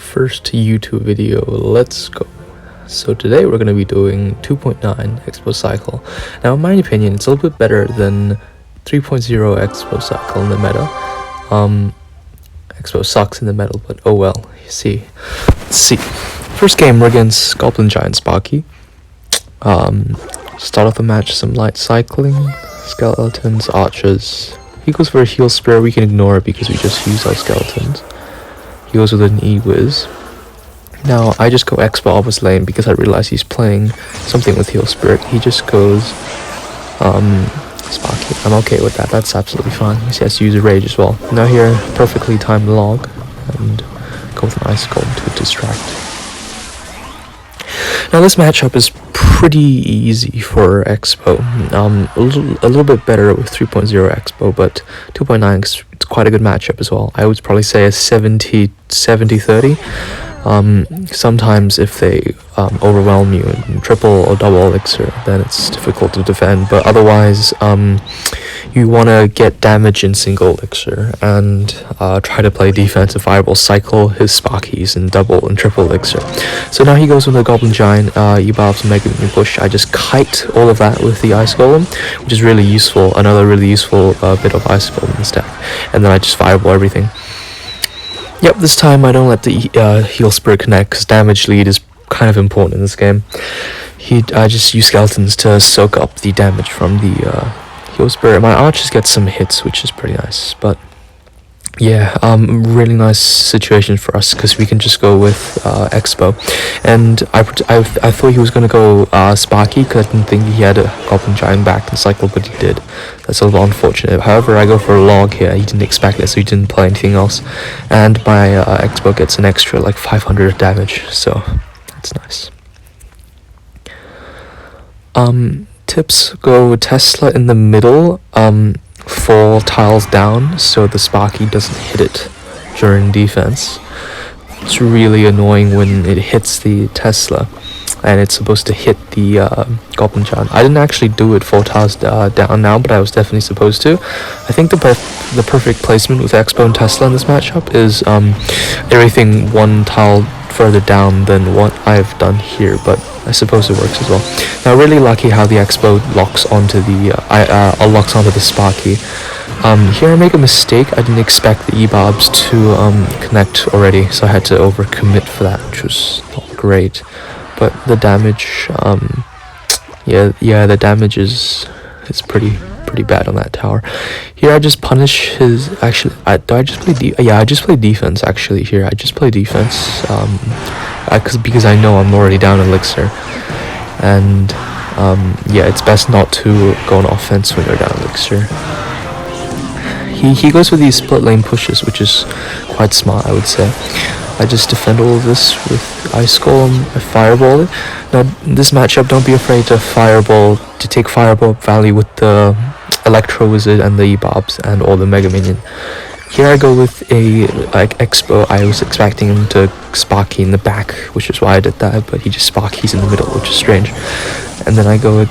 first YouTube video. Let's go. So today we're going to be doing 2.9 Xbow cycle. Now in my opinion it's a little bit better than 3.0 Xbow cycle in the meta. Xbow sucks in the meta, but oh well. Let's see. First game we're against Goblin Giant Sparky. Start off the match some light cycling, skeletons, archers. He goes for a heal spear. We can ignore it because we just use our skeletons. He goes with an E-Wiz. Now I just go Xbow off his lane because I realize he's playing something with heal spirit. He just goes Sparky. I'm okay with that. That's absolutely fine. He has to use a rage as well. Now here, perfectly timed log and go with an ice golem to distract. Now this matchup is pretty easy for Xbow. A little bit better with 3.0 Xbow, but 2.9 it's quite a good matchup as well. I would probably say a 70-30. Sometimes if they overwhelm you in triple or double elixir, then it's difficult to defend, but otherwise you want to get damage in single elixir and try to play defensive fireball, cycle his Sparkies in double and triple elixir. So now he goes with the Goblin Giant, Xbow's Mega Minion push. I just kite all of that with the Ice Golem, which is really useful, another really useful bit of Ice Golem in the stack, and then I just fireball everything. Yep, this time I don't let the heal spirit connect because damage lead is kind of important in this game. I just use skeletons to soak up the damage from the heal spirit. My archers get some hits, which is pretty nice, but yeah, really nice situation for us because we can just go with Xbow. And I thought he was going to go Sparky because I didn't think he had a Goblin Giant back in cycle, but he did. That's a little unfortunate. However, I go for a log here. He didn't expect it, so he didn't play anything else. And my Xbow gets an extra like 500 damage, so that's nice. Tips: go Tesla in the middle. 4 tiles down so the Sparky doesn't hit it during defense. It's really annoying when it hits the Tesla and it's supposed to hit the Goblin Giant. I didn't actually do it 4 tiles down now, but I was definitely supposed to. I think the perfect placement with Xbow and Tesla in this matchup is everything 1 tile further down than what I've done here, but I suppose it works as well. Now really lucky how the Xbow locks onto the Sparky. Here I make a mistake. I didn't expect the E-Bobs to connect already, so I had to overcommit for that, which was not great. But the damage, the damage is pretty bad on that tower. Here I just punish his. Actually, I just play defense. Actually, here I just play defense. Because I know I'm already down elixir, and yeah, it's best not to go on offense when you're down elixir. He goes with these split lane pushes, which is quite smart, I would say. I just defend all of this with Ice Golem. I fireball it. Now this matchup, don't be afraid to take fireball value with the Electro Wizard and the E-Bobs and all the Mega Minion. Here I go with a Xbow. I was expecting him to Sparky in the back, which is why I did that, but he just Sparkies in the middle, which is strange. And then I go with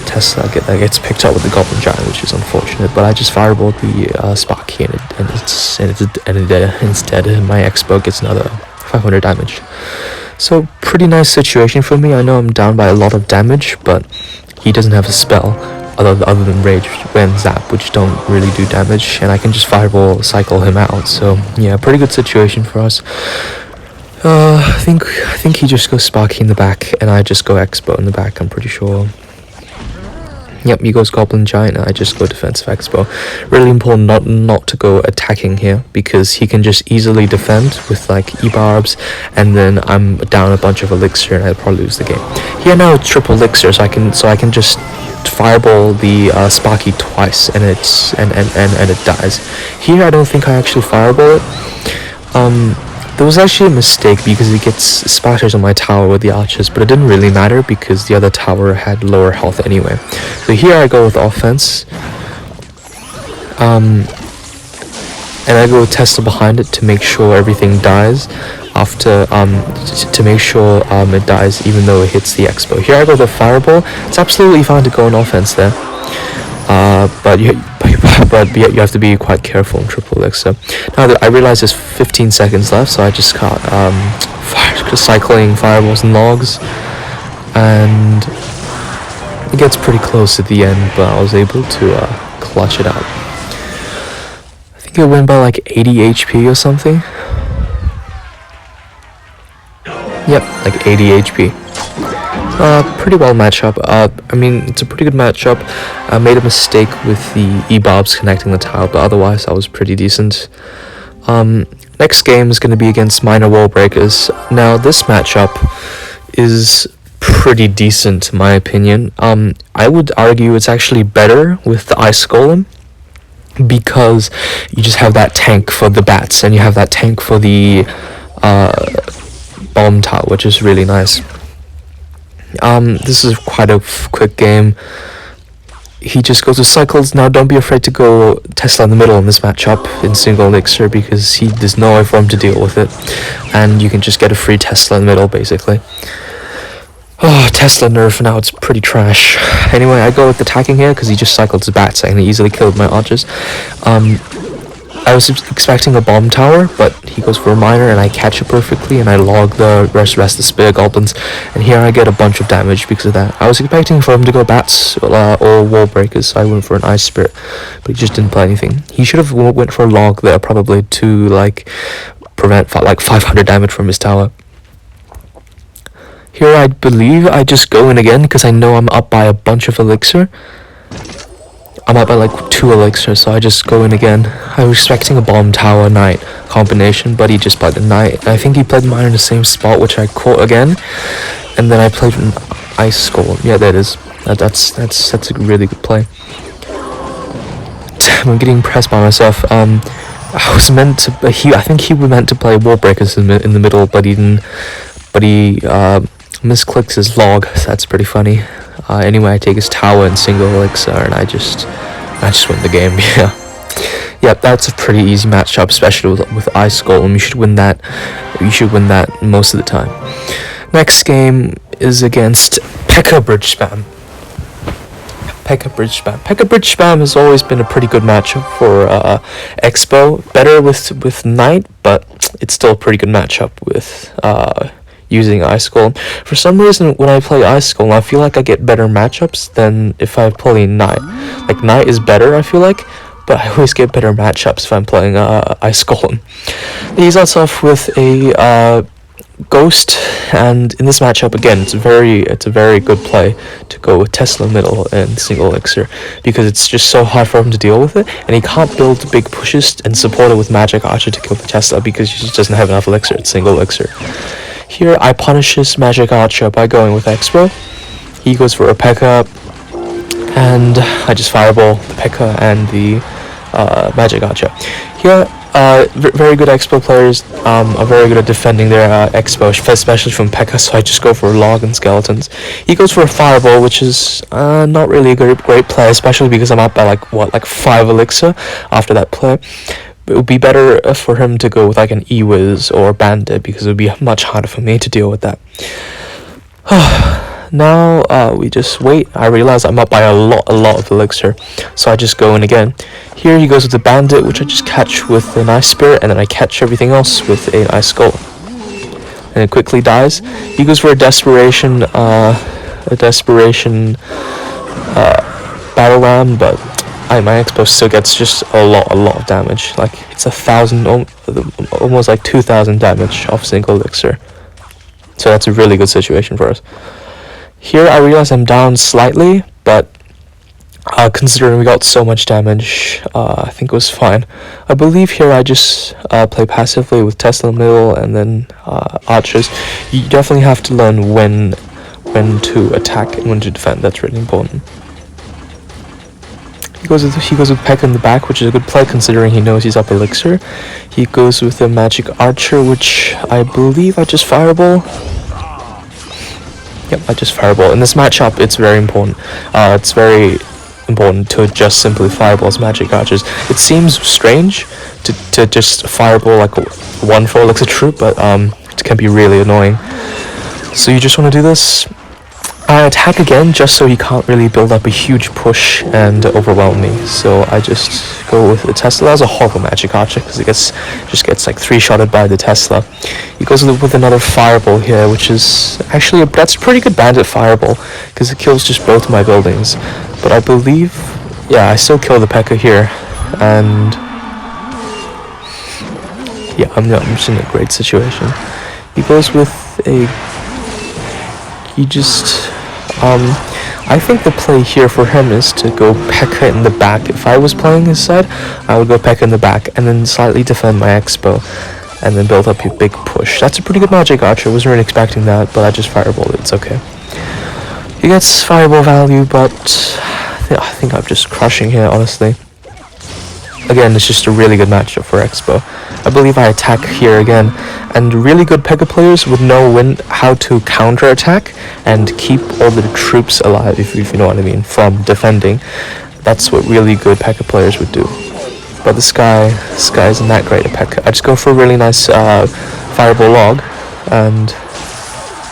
Tesla, that gets picked up with the Goblin Giant, which is unfortunate, but I just fireball the Sparky and it's dead, and my Xbow gets another 500 damage. So pretty nice situation for me. I know I'm down by a lot of damage, but he doesn't have a spell other than Rage and Zap, which don't really do damage, and I can just fireball cycle him out. So yeah, pretty good situation for us. I think he just goes Sparky in the back, and I just go Xbow in the back, I'm pretty sure. Yep, he goes Goblin Giant, and I just go defensive Xbow. Really important not to go attacking here, because he can just easily defend with like E-Barbs, and then I'm down a bunch of elixir, and I'll probably lose the game. Here now it's triple elixir, so I can just fireball the Sparky twice, and it dies. Here I don't think I actually fireball it. There was actually a mistake because it gets splatters on my tower with the archers, but it didn't really matter because the other tower had lower health anyway. So here I go with offense, and I go with Tesla behind it to make sure everything dies. After to make sure it dies even though it hits the Xbow. Here I go with a fireball. It's absolutely fine to go on offense there, but but you have to be quite careful in triple elixir. Now that I realize there's 15 seconds left, so I just got cycling fireballs and logs, and it gets pretty close at the end, but I was able to clutch it out. I think I win by like 80 HP or something. Yep, like 80 HP. Pretty well matchup. I mean, it's a pretty good matchup. I made a mistake with the E-bobs connecting the tile, but otherwise I was pretty decent. Next game is going to be against minor wall breakers. Now this matchup is pretty decent in my opinion. I would argue it's actually better with the ice golem, because you just have that tank for the bats and you have that tank for the bomb tower, which is really nice. This is quite a quick game. He just goes with cycles. Now don't be afraid to go Tesla in the middle in this matchup in single elixir, because there's no way for him to deal with it, and you can just get a free Tesla in the middle basically. Oh, Tesla nerf, now it's pretty trash. Anyway, I go with attacking here because he just cycled his bats and he easily killed my archers. I was expecting a bomb tower, but he goes for a miner and I catch it perfectly and I log the rest of the spear goblins, and here I get a bunch of damage because of that. I was expecting for him to go bats or wall breakers, so I went for an ice spirit, but he just didn't play anything. He should have went for a log there probably to like prevent like 500 damage from his tower. Here I believe I just go in again because I know I'm up by a bunch of elixir. I'm up by like 2 elixir, so I just go in again. I was expecting a bomb tower knight combination, but he just played the knight. And I think he played mine in the same spot, which I caught again. And then I played an ice golem. Yeah, that is. That's a really good play. Damn, I'm getting impressed by myself. I was meant to. I think he was meant to play wall breakers in the middle, but he didn't. But he misclicks his log. So that's pretty funny. Anyway, I take his tower in single elixir and I just win the game. Yeah. Yep, that's a pretty easy matchup, especially with ice golem. You should win that. You should win that most of the time. Next game is against P.E.K.K.A. Bridge Spam. P.E.K.K.A. Bridge Spam. P.E.K.K.A. Bridge Spam has always been a pretty good matchup for Xbow. Better with Knight, but it's still a pretty good matchup with using Ice Golem. For some reason, when I play Ice Golem, I feel like I get better matchups than if I play Knight. Like, Knight is better, I feel like, but I always get better matchups if I'm playing Ice Golem. He starts off with a Ghost, and in this matchup, again, it's a very good play to go with Tesla middle and single elixir, because it's just so hard for him to deal with it, and he can't build big pushes and support it with Magic Archer to kill the Tesla, because he just doesn't have enough elixir. It's single elixir. Here, I punish his Magic Archer by going with Xbow. He goes for a P.E.K.K.A, and I just fireball the P.E.K.K.A and the Magic Archer. Here, very good Xbow players are very good at defending their Xbow, especially from P.E.K.K.A, so I just go for a log and skeletons. He goes for a fireball, which is not really a great play, especially because I'm up by like 5 elixir after that play. It would be better for him to go with like an E-Wiz or Bandit, because it would be much harder for me to deal with that. Now we just wait. I realize I'm up by a lot of elixir, so I just go in again. Here he goes with the Bandit, which I just catch with an Ice Spirit, and then I catch everything else with an Ice Golem. And it quickly dies. He goes for a Desperation Battle Ram, but my Xbow still gets just a lot of damage. Like, it's 1,000, almost like 2,000 damage off single elixir. So that's a really good situation for us. Here I realize I'm down slightly, but considering we got so much damage, I think it was fine. I believe here I just play passively with Tesla middle and then archers. You definitely have to learn when to attack and when to defend. That's really important. He goes with P.E.K.K.A in the back, which is a good play considering he knows he's up elixir. He goes with the Magic Archer, which I believe I just fireball. Yep, I just fireball. In this matchup, it's very important. It's very important to just simply fireball as Magic Archers. It seems strange to just fireball like a 1-4 elixir troop, but it can be really annoying. So you just want to do this. I attack again just so he can't really build up a huge push and overwhelm me. So I just go with the Tesla. That's a horrible magic archer because it just gets like 3-shotted by the Tesla. He goes with another fireball here, which is actually that's a pretty good bandit fireball because it kills just both my buildings. But I believe, yeah, I still kill the P.E.K.K.A here, and yeah, I'm just in a great situation. He goes with a. He just. I think the play here for him is to go P.E.K.K.A in the back. If I was playing his side, I would go P.E.K.K.A in the back and then slightly defend my Xbow and then build up a big push. That's a pretty good magic archer. I wasn't really expecting that, but I just fireballed it. It's okay. He gets fireball value, but I think I'm just crushing here, honestly. Again, it's just a really good matchup for Xbow. I believe I attack here again, and really good P.E.K.K.A players would know how to counter-attack and keep all the troops alive, if you know what I mean, from defending. That's what really good P.E.K.K.A players would do. But this guy isn't that great at P.E.K.K.A. I just go for a really nice fireball log, and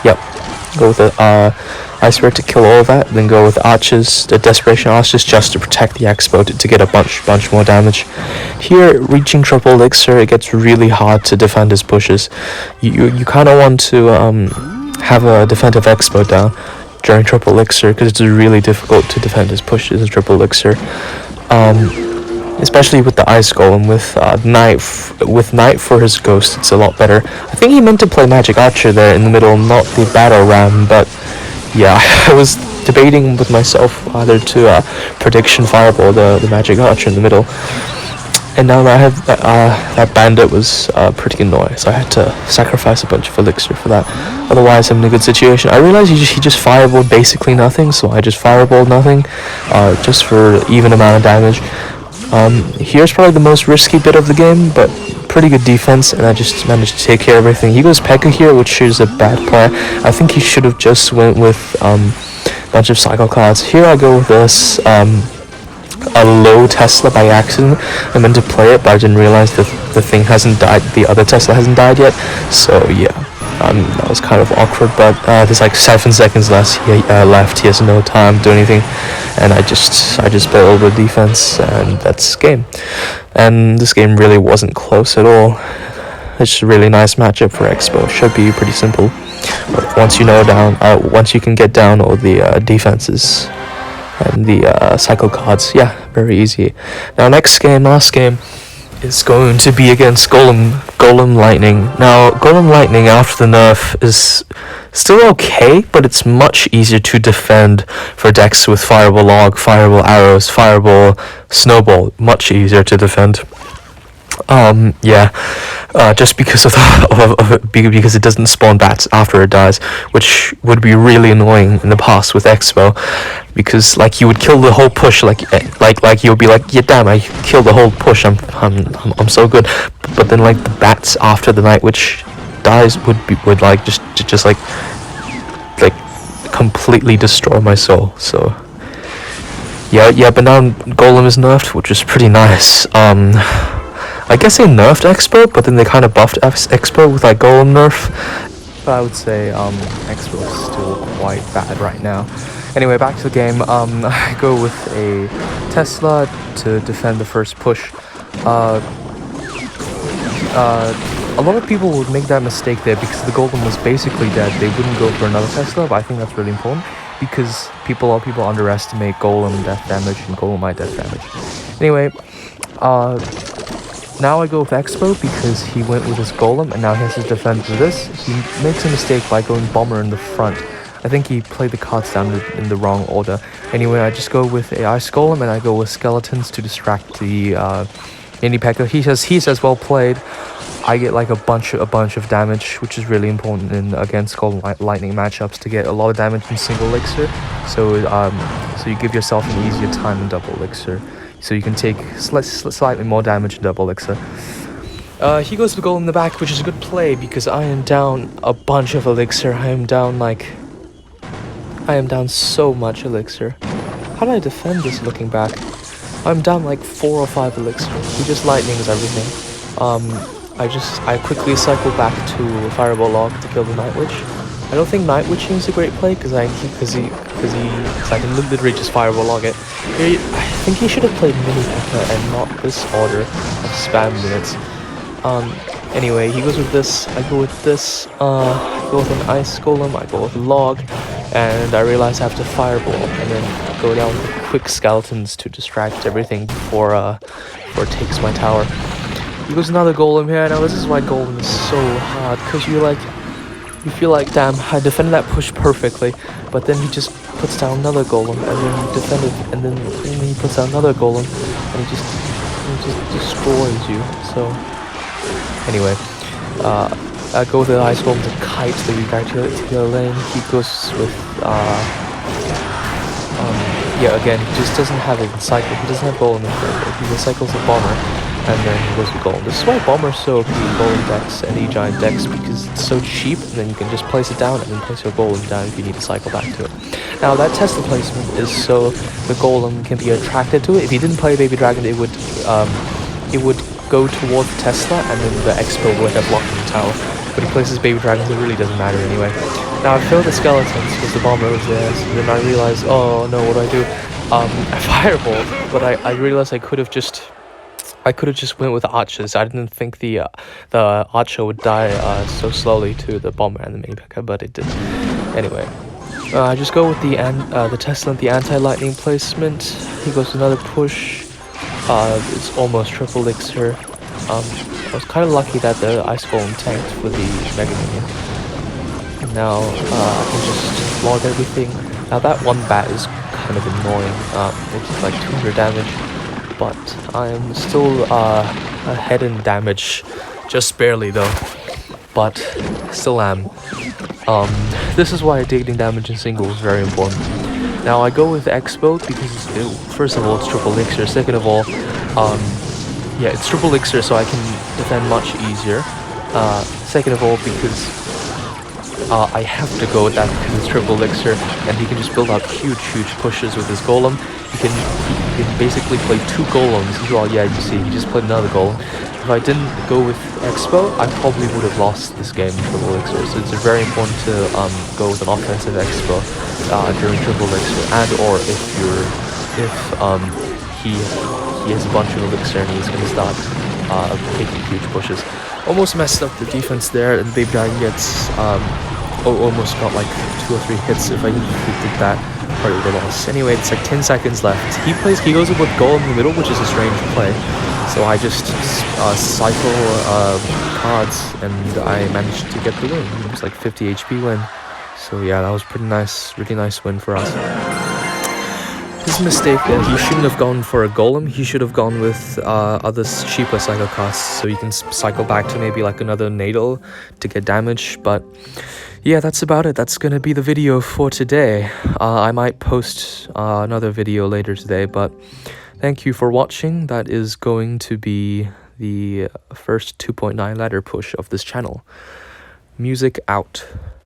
yep, go with the Ice Spirit to kill all of that, then go with archers, the Desperation Archers, just to protect the Xbow to get a bunch more damage. Here, reaching triple elixir, it gets really hard to defend his pushes. You kind of want to have a defensive Xbow down during triple elixir, because it's really difficult to defend his pushes in triple elixir. Especially with the Ice Golem, with Knight for his Ghost, it's a lot better. I think he meant to play Magic Archer there in the middle, not the Battle Ram, but yeah, I was debating with myself either to Prediction Fireball the Magic Archer in the middle. And now that I have that bandit was pretty annoying, so I had to sacrifice a bunch of elixir for that. Otherwise, I'm in a good situation. I realized he just fireballed basically nothing, so I just fireballed nothing, just for even amount of damage. Here's probably the most risky bit of the game, but pretty good defense, and I just managed to take care of everything. He goes P.E.K.K.A here, which is a bad play. I think he should have just went with a bunch of cycle cards. Here I go with this a low Tesla by accident. I meant to play it, but I didn't realize that the thing hasn't died. The other Tesla hasn't died yet, so yeah. That was kind of awkward, but there's like 7 seconds left. He has no time to do anything, and I just built a defense, and that's game. And this game really wasn't close at all. It's just a really nice matchup for Xbow. Should be pretty simple, but once once you can get down all the defenses and the cycle cards, yeah, very easy. Now last game, is going to be against Golem Lightning. Now, Golem Lightning after the nerf is still okay, but it's much easier to defend for decks with Fireball Log, Fireball Arrows, Fireball Snowball. Much easier to defend. Just because because it doesn't spawn bats after it dies, which would be really annoying in the past with Xbow, because like you would kill the whole push, like you would be like, yeah, damn, I killed the whole push, I'm so good, but then like the bats after the Night Witch dies would like just like completely destroy my soul. So yeah, but now Golem is nerfed, which is pretty nice. I guess they nerfed Xbow, but then they kind of buffed Xbow with like Golem nerf. But I would say Xbow is still quite bad right now. Anyway, back to the game. I go with a Tesla to defend the first push. A lot of people would make that mistake there because the Golem was basically dead. They wouldn't go for another Tesla, but I think that's really important because a lot of people underestimate Golem death damage and Golemite death damage. Anyway, now I go with Xbow because he went with his Golem and now he has to defend with this. He makes a mistake by going Bomber in the front. I think he played the cards down in the wrong order. Anyway, I just go with a Ice Golem and I go with Skeletons to distract the Indie P.E.K.K.A. He says well played. I get like a bunch of damage, which is really important against Golem Lightning matchups to get a lot of damage in single elixir. So you give yourself an easier time in double elixir. So you can take slightly more damage in double elixir. He goes for Golem in the back, which is a good play because I am down a bunch of elixir. I am down so much elixir. How do I defend this looking back? I'm down like 4 or 5 elixir. He just lightnings everything. I quickly cycle back to Fireball Log to kill the Night Witch. I don't think Night Witching is a great play because I can literally just fireball log it. I think he should have played Mini P.E.K.K.A and not this order of spam units. Anyway, he goes with this, I go with this, I go with an Ice Golem, I go with a Log, and I realize I have to Fireball, and then go down with quick Skeletons to distract everything before it takes my tower. He goes another Golem here. Now this is why Golem is so hard, because you feel like, damn, I defended that push perfectly, but then he just puts down another Golem, and then he defended, and then he puts down another Golem, and he just destroys you, so... Anyway, I go with the Ice Golem to kite the weak guy to the lane. He goes with, yeah, again, he just doesn't have a cycle. He doesn't have Golem in front. He recycles a Bomber, and then he goes with Golem. This is why Bomber's so OP in Golem decks and E-Giant decks, because it's so cheap, and then you can just place it down, and then place your Golem down if you need to cycle back to it. Now, that Tesla placement is so the Golem can be attracted to it. If he didn't play Baby Dragon, it would go towards Tesla, and then the Xbow would have locked in the tower. But he places Baby Dragons, it really doesn't matter anyway. Now I failed the Skeletons because the Bomber was there, so then I realized, oh no, what do I do? I fireballed, but I realized I could have just went with the Archers. I didn't think the Archer would die so slowly to the Bomber and the Mini P.E.K.K.A, but it did. Anyway, I just go with the Tesla and the anti-lightning placement. He goes another push. It's almost triple elixir. I was kind of lucky that the Ice Golem tanked for the Mega Minion. Now I can just log everything. Now that one bat is kind of annoying. It's like 200 damage, but I'm still ahead in damage, just barely though. But still am. This is why digging damage in single is very important. Now I go with Xbow because first of all it's triple elixir, second of all, yeah, it's triple elixir so I can defend much easier. Second of all because I have to go with that because it's triple elixir and he can just build up huge pushes with his Golem. He can basically play two Golems. Well, yeah, you see, he just played another Golem. If I didn't go with Xbow, I probably would have lost this game in triple elixir. So it's very important to go with an offensive Xbow during triple elixir, and or if he has a bunch of elixir and he's gonna start taking huge pushes. Almost messed up the defense there, and Baby Dragon gets almost got like 2 or 3 hits. If I did that, probably would have lost. Anyway, it's like 10 seconds left. He goes up with Golem in the middle, which is a strange play. So I just cycle cards, and I managed to get the win. It was like 50 HP win. So yeah, that was pretty nice, really nice win for us. His mistake there, he shouldn't have gone for a Golem. He should have gone with other cheaper cycle casts, so you can cycle back to maybe like another Nadal to get damage. But yeah, that's about it. That's gonna be the video for today. I might post another video later today, but thank you for watching. That is going to be the first 2.9 ladder push of this channel. Music out.